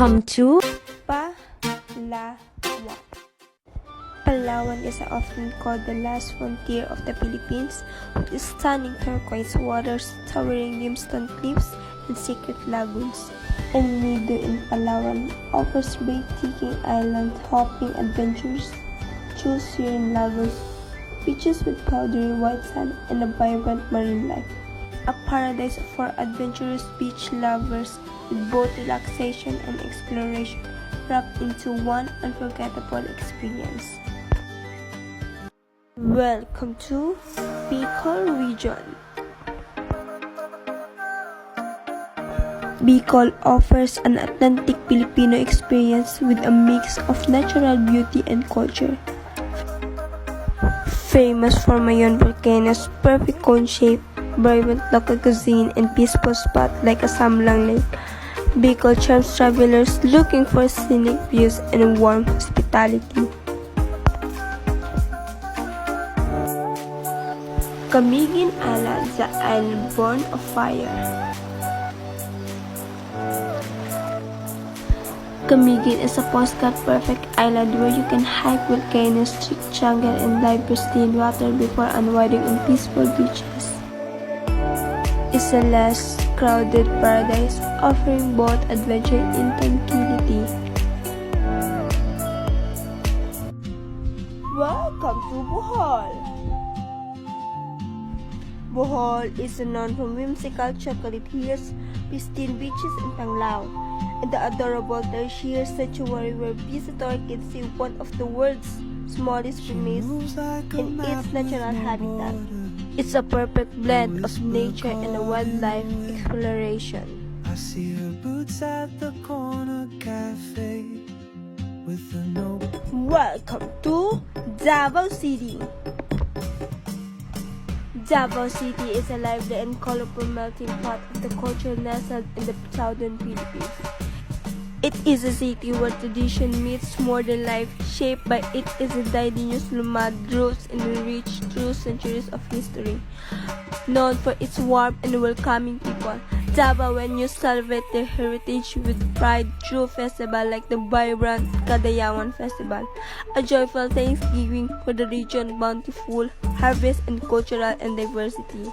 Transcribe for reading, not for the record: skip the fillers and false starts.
Welcome to Palawan. Palawan is often called the last frontier of the Philippines, with its stunning turquoise waters, towering limestone cliffs, and secret lagoons. El Nido in Palawan offers breathtaking island hopping adventures, choose serene lagos, beaches with powdery white sand, and a vibrant marine life. A paradise for adventurous beach lovers with both relaxation and exploration wrapped into one unforgettable experience. Welcome to Bicol Region. Bicol offers an authentic Filipino experience with a mix of natural beauty and culture. Famous for Mayon volcanoes, perfect cone shape, vibrant local cuisine, and peaceful spot like Asamlang Lake, Bicol charms travelers looking for scenic views and warm hospitality. Camiguin Island, the island born of fire. Camiguin is a postcard-perfect island where you can hike volcanoes, trick jungle, and dive pristine water before unwinding on peaceful beaches. It's a less crowded paradise, offering both adventure and tranquility. Welcome to Bohol! Bohol is known for whimsical chocolate hills, pristine beaches, and Panglao, and the adorable tertiary sanctuary where visitors can see one of the world's smallest primates in its natural habitat. It's a perfect blend of nature and wildlife exploration. I see her boots at the corner cafe with a note. Welcome to Davao City. Davao City is a lively and colorful melting pot of the culture nestled in the southern Philippines. It is a city where tradition meets modern life, shaped by its indigenous nomad roots and rich through centuries of history. Known for its warm and welcoming people, Davao venues celebrate their heritage with pride through festivals like the vibrant Kadayawan Festival, a joyful thanksgiving for the region's bountiful harvest and cultural and diversity.